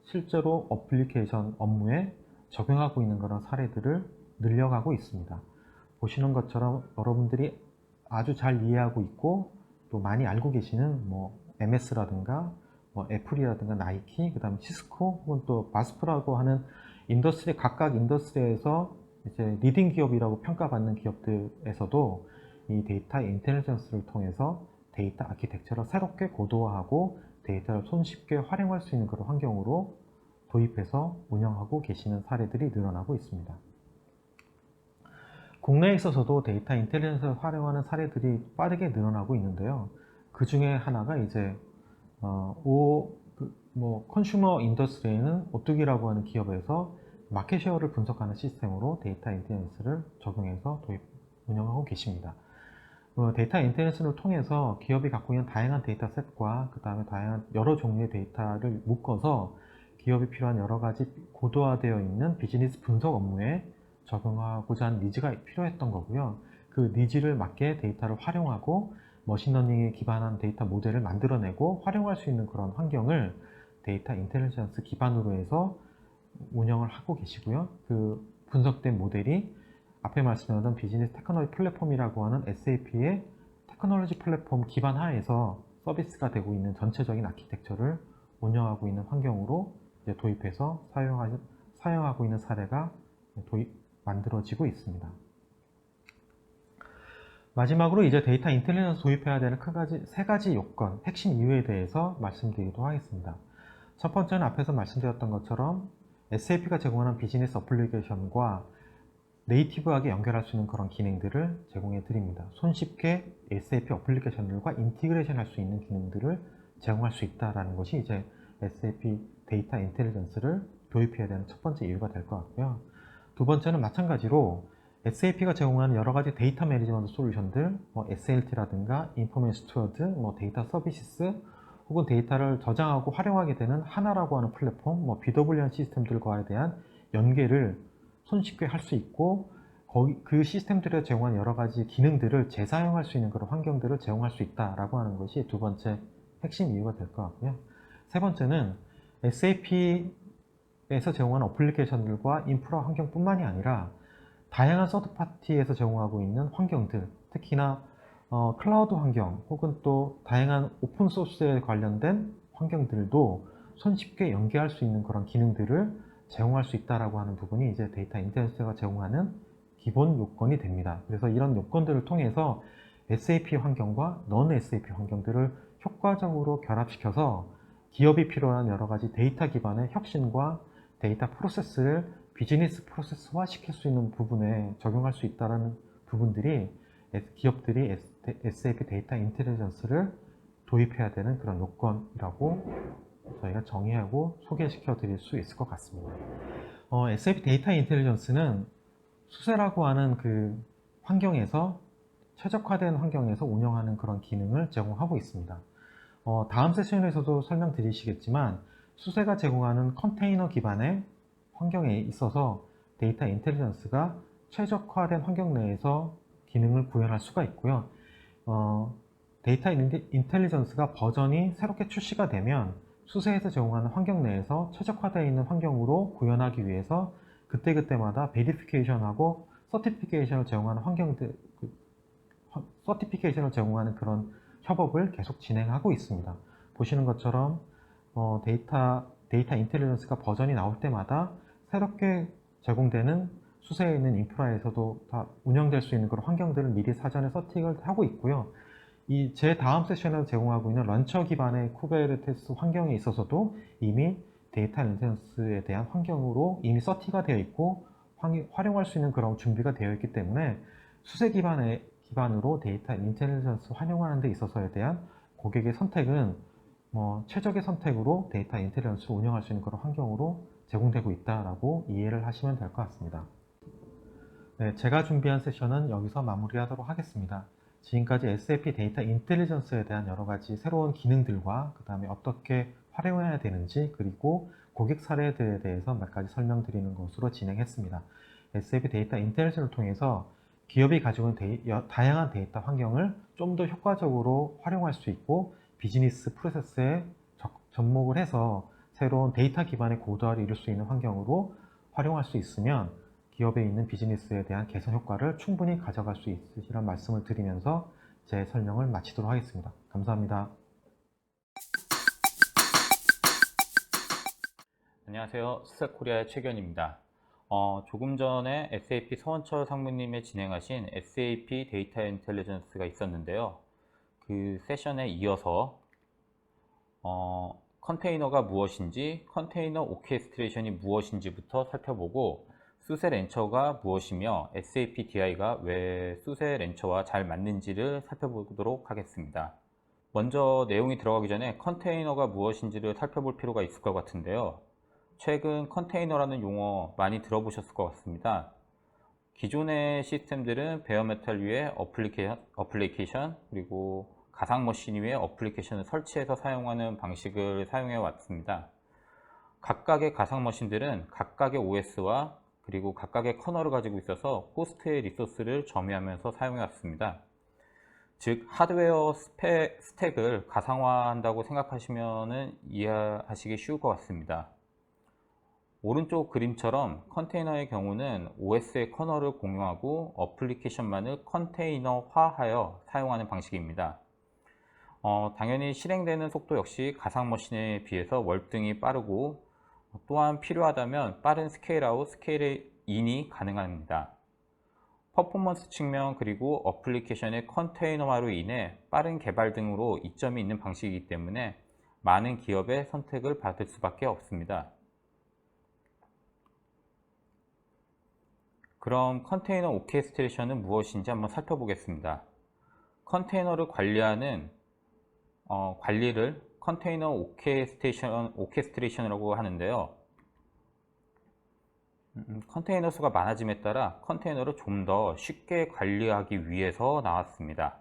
S2: 실제로 어플리케이션 업무에 적용하고 있는 그런 사례들을 늘려가고 있습니다. 보시는 것처럼 여러분들이 아주 잘 이해하고 있고 또 많이 알고 계시는 MS라든가 애플이라든가 나이키, 그 다음에 시스코, 혹은 또 바스프라고 하는 각각 인더스트리에서 이제 리딩 기업이라고 평가받는 기업들에서도 이 데이터 인텔리전스를 통해서 데이터 아키텍처를 새롭게 고도화하고 데이터를 손쉽게 활용할 수 있는 그런 환경으로 도입해서 운영하고 계시는 사례들이 늘어나고 있습니다. 국내에 있어서도 데이터 인텔리전스를 활용하는 사례들이 빠르게 늘어나고 있는데요. 그 중에 하나가 이제 컨슈머 인더스트리에는 오뚜기라고 하는 기업에서 마켓 쉐어를 분석하는 시스템으로 데이터 인텔리전스를 적용해서 운영하고 계십니다. 데이터 인텔리전스를 통해서 기업이 갖고 있는 다양한 데이터셋과 그 다음에 다양한 여러 종류의 데이터를 묶어서 기업이 필요한 여러 가지 고도화되어 있는 비즈니스 분석 업무에 적용하고자 하는 니즈가 필요했던 거고요. 그 니즈를 맞게 데이터를 활용하고 머신러닝에 기반한 데이터 모델을 만들어내고 활용할 수 있는 그런 환경을 데이터 인텔리전스 기반으로 해서 운영을 하고 계시고요. 그 분석된 모델이 앞에 말씀드렸던 비즈니스 테크놀로지 플랫폼이라고 하는 SAP의 테크놀로지 플랫폼 기반 하에서 서비스가 되고 있는 전체적인 아키텍처를 운영하고 있는 환경으로 이제 도입해서 사용하고 있는 사례가 만들어지고 있습니다. 마지막으로 이제 데이터 인텔리전스 도입해야 되는 세 가지 요건, 핵심 이유에 대해서 말씀드리도록 하겠습니다. 첫 번째는 앞에서 말씀드렸던 것처럼 SAP가 제공하는 비즈니스 어플리케이션과 네이티브하게 연결할 수 있는 그런 기능들을 제공해 드립니다. 손쉽게 SAP 어플리케이션들과 인티그레이션 할 수 있는 기능들을 제공할 수 있다는 것이 이제 SAP 데이터 인텔리전스를 도입해야 되는 첫 번째 이유가 될 것 같고요. 두 번째는 마찬가지로 SAP가 제공하는 여러 가지 데이터 매니지먼트 솔루션들, SLT라든가 인포메이션 스튜어드, 데이터 서비스, 혹은 데이터를 저장하고 활용하게 되는 하나라고 하는 플랫폼, BWN 시스템들과에 대한 연계를 손쉽게 할 수 있고 그 시스템들에 제공한 여러 가지 기능들을 재사용할 수 있는 그런 환경들을 제공할 수 있다라고 하는 것이 두 번째 핵심 이유가 될 것 같고요. 세 번째는 SAP에서 제공하는 어플리케이션들과 인프라 환경뿐만이 아니라 다양한 서드파티에서 제공하고 있는 환경들, 특히나 클라우드 환경 혹은 또 다양한 오픈소스에 관련된 환경들도 손쉽게 연계할 수 있는 그런 기능들을 제공할 수 있다라고 하는 부분이 이제 데이터 인텔리전스가 제공하는 기본 요건이 됩니다. 그래서 이런 요건들을 통해서 SAP 환경과 넌 SAP 환경들을 효과적으로 결합시켜서 기업이 필요한 여러 가지 데이터 기반의 혁신과 데이터 프로세스를 비즈니스 프로세스화 시킬 수 있는 부분에 적용할 수 있다는 부분들이 기업들이 SAP 데이터 인텔리전스를 도입해야 되는 그런 요건이라고 저희가 정의하고 소개시켜 드릴 수 있을 것 같습니다. SAP 데이터 인텔리전스는 수세라고 하는 그 환경에서 최적화된 환경에서 운영하는 그런 기능을 제공하고 있습니다. 다음 세션에서도 설명드리시겠지만 수세가 제공하는 컨테이너 기반의 환경에 있어서 데이터 인텔리전스가 최적화된 환경 내에서 기능을 구현할 수가 있고요. 데이터 인텔리전스가 버전이 새롭게 출시가 되면 수세에서 제공하는 환경 내에서 최적화되어 있는 환경으로 구현하기 위해서 그때그때마다 베리피케이션하고 서티피케이션을 제공하는 서티피케이션을 제공하는 그런 협업을 계속 진행하고 있습니다. 보시는 것처럼 데이터 인텔리전스가 버전이 나올 때마다 새롭게 제공되는 수세에 있는 인프라에서도 다 운영될 수 있는 그런 환경들을 미리 사전에 서팅을 하고 있고요. 제 다음 세션에서 제공하고 있는 런처 기반의 쿠베르테스 환경에 있어서도 이미 데이터 인텔리전스에 대한 환경으로 이미 서티가 되어 있고 활용할 수 있는 그런 준비가 되어 있기 때문에 수세 기반으로 데이터 인텔리전스 활용하는 데 있어서에 대한 고객의 선택은 최적의 선택으로 데이터 인텔리전스를 운영할 수 있는 그런 환경으로 제공되고 있다라고 이해를 하시면 될 것 같습니다. 네, 제가 준비한 세션은 여기서 마무리하도록 하겠습니다. 지금까지 SAP 데이터 인텔리전스에 대한 여러 가지 새로운 기능들과 그 다음에 어떻게 활용해야 되는지 그리고 고객 사례들에 대해서 몇 가지 설명드리는 것으로 진행했습니다. SAP 데이터 인텔리전스를 통해서 기업이 가지고 있는 다양한 데이터 환경을 좀 더 효과적으로 활용할 수 있고 비즈니스 프로세스에 접목을 해서 새로운 데이터 기반의 고도화를 이룰 수 있는 환경으로 활용할 수 있으면 기업에 있는 비즈니스에 대한 개선 효과를 충분히 가져갈 수 있으시라는 말씀을 드리면서 제 설명을 마치도록 하겠습니다. 감사합니다.
S3: 안녕하세요. 수세코리아의 최견입니다. 조금 전에 SAP 서원철 상무님이 진행하신 SAP 데이터 인텔리전스가 있었는데요. 그 세션에 이어서 컨테이너가 무엇인지, 컨테이너 오케스트레이션이 무엇인지부터 살펴보고 수세 렌처가 무엇이며 SAP DI가 왜 수세 렌처와 잘 맞는지를 살펴보도록 하겠습니다. 먼저 내용이 들어가기 전에 컨테이너가 무엇인지를 살펴볼 필요가 있을 것 같은데요. 최근 컨테이너라는 용어 많이 들어보셨을 것 같습니다. 기존의 시스템들은 베어메탈 위에 어플리케이션 그리고 가상 머신 위에 어플리케이션을 설치해서 사용하는 방식을 사용해 왔습니다. 각각의 가상 머신들은 각각의 OS와 그리고 각각의 커널을 가지고 있어서 호스트의 리소스를 점유하면서 사용해 왔습니다. 즉 하드웨어 스택을 가상화한다고 생각하시면 이해하시기 쉬울 것 같습니다. 오른쪽 그림처럼 컨테이너의 경우는 OS의 커널을 공유하고 어플리케이션만을 컨테이너화하여 사용하는 방식입니다. 당연히 실행되는 속도 역시 가상 머신에 비해서 월등히 빠르고 또한 필요하다면 빠른 스케일아웃, 스케일인이 가능합니다. 퍼포먼스 측면 그리고 어플리케이션의 컨테이너화로 인해 빠른 개발 등으로 이점이 있는 방식이기 때문에 많은 기업의 선택을 받을 수밖에 없습니다. 그럼 컨테이너 오케스트레이션은 무엇인지 한번 살펴보겠습니다. 컨테이너를 관리하는 관리를 컨테이너 오케스트레이션이라고 하는데요. 컨테이너 수가 많아짐에 따라 컨테이너를 좀 더 쉽게 관리하기 위해서 나왔습니다.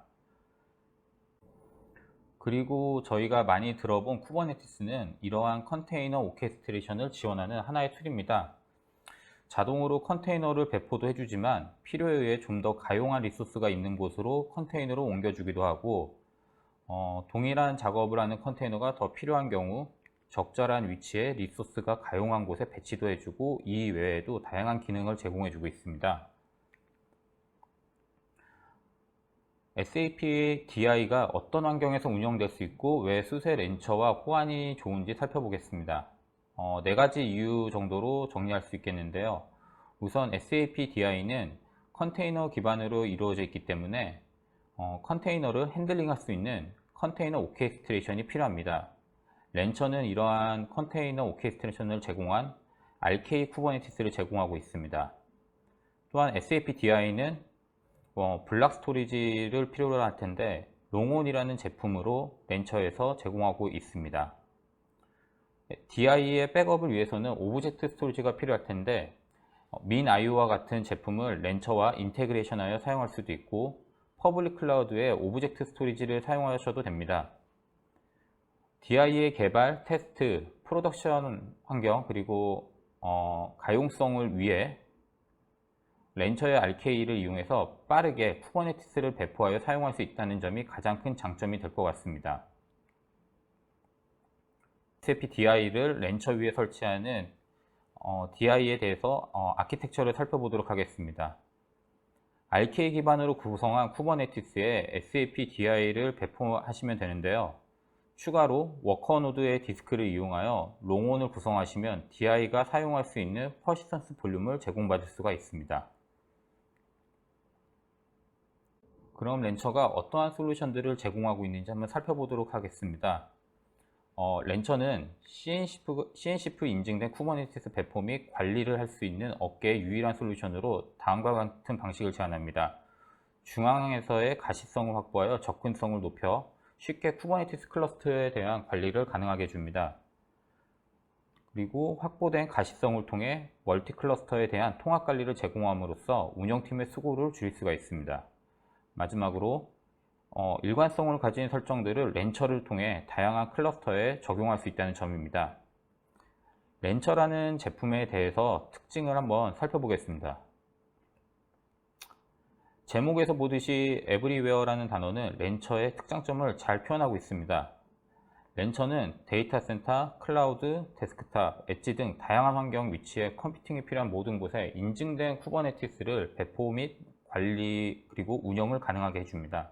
S3: 그리고 저희가 많이 들어본 쿠버네티스는 이러한 컨테이너 오케스트레이션을 지원하는 하나의 툴입니다. 자동으로 컨테이너를 배포도 해주지만 필요에 의해 좀 더 가용한 리소스가 있는 곳으로 컨테이너로 옮겨주기도 하고 동일한 작업을 하는 컨테이너가 더 필요한 경우 적절한 위치에 리소스가 가용한 곳에 배치도 해주고 이 외에도 다양한 기능을 제공해주고 있습니다. SAP DI가 어떤 환경에서 운영될 수 있고 왜 수세 렌처와 호환이 좋은지 살펴보겠습니다. 네 가지 이유 정도로 정리할 수 있겠는데요. 우선 SAP DI는 컨테이너 기반으로 이루어져 있기 때문에 컨테이너를 핸들링할 수 있는 컨테이너 오케스트레이션이 필요합니다. 렌처는 이러한 컨테이너 오케스트레이션을 제공한 RK 쿠버네티스를 제공하고 있습니다. 또한 SAP DI는 블락 스토리지를 필요로 할 텐데 롱온이라는 제품으로 렌처에서 제공하고 있습니다. DI의 백업을 위해서는 오브젝트 스토리지가 필요할 텐데 민아이오와 같은 제품을 렌처와 인테그레이션하여 사용할 수도 있고 퍼블릭 클라우드에 오브젝트 스토리지를 사용하셔도 됩니다. DI의 개발, 테스트, 프로덕션 환경 그리고 가용성을 위해 렌처의 RK를 이용해서 빠르게 쿠버네티스를 배포하여 사용할 수 있다는 점이 가장 큰 장점이 될 것 같습니다. SAP DI를 렌처 위에 설치하는 DI에 대해서 아키텍처를 살펴보도록 하겠습니다. RK 기반으로 구성한 쿠버네티스에 SAP DI를 배포하시면 되는데요. 추가로 워커 노드의 디스크를 이용하여 롱온을 구성하시면 DI가 사용할 수 있는 퍼시스턴스 볼륨을 제공받을 수가 있습니다. 그럼 렌처가 어떠한 솔루션들을 제공하고 있는지 한번 살펴보도록 하겠습니다. 렌처는 CNCF 인증된 쿠버네티스 배포 및 관리를 할 수 있는 업계의 유일한 솔루션으로 다음과 같은 방식을 제안합니다. 중앙에서의 가시성을 확보하여 접근성을 높여 쉽게 쿠버네티스 클러스터에 대한 관리를 가능하게 해줍니다. 그리고 확보된 가시성을 통해 멀티 클러스터에 대한 통합 관리를 제공함으로써 운영팀의 수고를 줄일 수가 있습니다. 마지막으로 일관성을 가진 설정들을 렌처를 통해 다양한 클러스터에 적용할 수 있다는 점입니다. 렌처라는 제품에 대해서 특징을 한번 살펴보겠습니다. 제목에서 보듯이 에브리웨어라는 단어는 렌처의 특장점을 잘 표현하고 있습니다. 렌처는 데이터 센터, 클라우드, 데스크탑, 엣지 등 다양한 환경 위치에 컴퓨팅이 필요한 모든 곳에 인증된 쿠버네티스를 배포 및 관리 그리고 운영을 가능하게 해줍니다.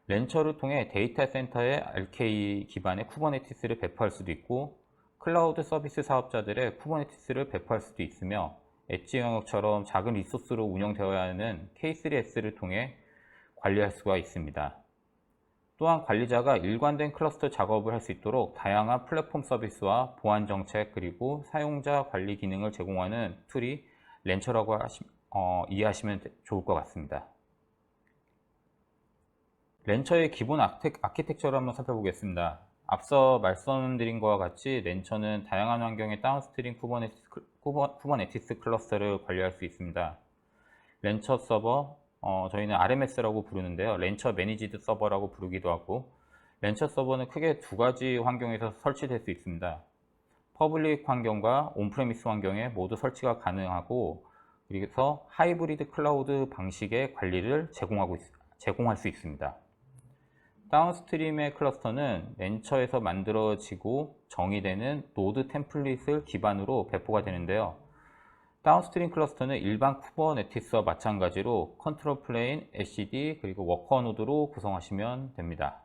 S3: 렌처를 통해 데이터 센터의 RK 기반의 쿠버네티스를 배포할 수도 있고 클라우드 서비스 사업자들의 쿠버네티스를 배포할 수도 있으며 엣지 영역처럼 작은 리소스로 운영되어야 하는 K3S를 통해 관리할 수가 있습니다. 또한 관리자가 일관된 클러스터 작업을 할 수 있도록 다양한 플랫폼 서비스와 보안 정책 그리고 사용자 관리 기능을 제공하는 툴이 렌처라고 이해하시면 좋을 것 같습니다. 렌처의 기본 아키텍처를 한번 살펴보겠습니다. 앞서 말씀드린 것과 같이 렌처는 다양한 환경의 다운스트림 쿠버네티스 클러스터를 관리할 수 있습니다. 렌처 서버, 저희는 RMS라고 부르는데요. 렌처 매니지드 서버라고 부르기도 하고 렌처 서버는 크게 두 가지 환경에서 설치될 수 있습니다. 퍼블릭 환경과 온프레미스 환경에 모두 설치가 가능하고 그래서 하이브리드 클라우드 방식의 관리를 제공할 수 있습니다. 다운스트림의 클러스터는 렌처에서 만들어지고 정의되는 노드 템플릿을 기반으로 배포가 되는데요. 다운스트림 클러스터는 일반 쿠버네티스와 마찬가지로 컨트롤 플레인, LCD, 그리고 워커 노드로 구성하시면 됩니다.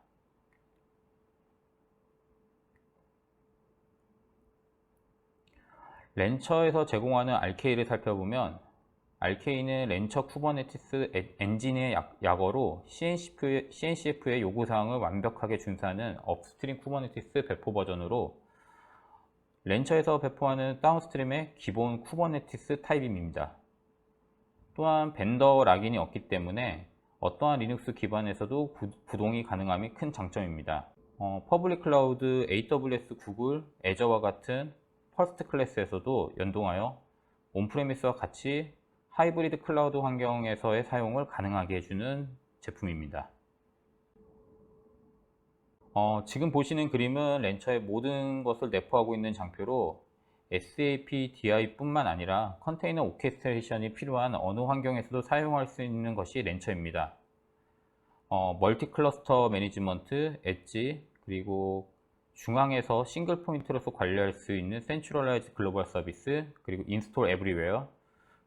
S3: 렌처에서 제공하는 RK를 살펴보면 RK는 렌처 쿠버네티스 엔진의 약어로 CNCF의 요구사항을 완벽하게 준수하는 업스트림 쿠버네티스 배포 버전으로 렌처에서 배포하는 다운스트림의 기본 쿠버네티스 타입입니다. 또한 벤더 락인이 없기 때문에 어떠한 리눅스 기반에서도 구동이 가능함이 큰 장점입니다. 퍼블릭 클라우드, AWS, 구글, 애저와 같은 퍼스트 클래스에서도 연동하여 온프레미스와 같이 하이브리드 클라우드 환경에서의 사용을 가능하게 해주는 제품입니다. 지금 보시는 그림은 렌처의 모든 것을 내포하고 있는 장표로 SAP DI 뿐만 아니라 컨테이너 오케스트레이션이 필요한 어느 환경에서도 사용할 수 있는 것이 렌처입니다. 멀티 클러스터 매니지먼트, 엣지, 그리고 중앙에서 싱글 포인트로서 관리할 수 있는 센트럴라이즈 글로벌 서비스, 그리고 인스톨 에브리웨어,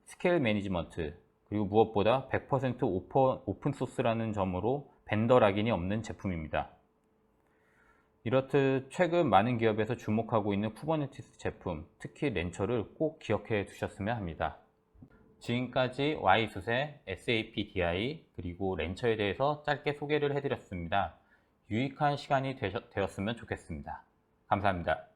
S3: 스케일 매니지먼트, 그리고 무엇보다 100% 오픈소스라는 점으로 벤더 락인이 없는 제품입니다. 이렇듯 최근 많은 기업에서 주목하고 있는 쿠버네티스 제품, 특히 렌처를 꼭 기억해 두셨으면 합니다. 지금까지 Y수세, SAP DI, 그리고 렌처에 대해서 짧게 소개를 해드렸습니다. 유익한 시간이 되었으면 좋겠습니다. 감사합니다.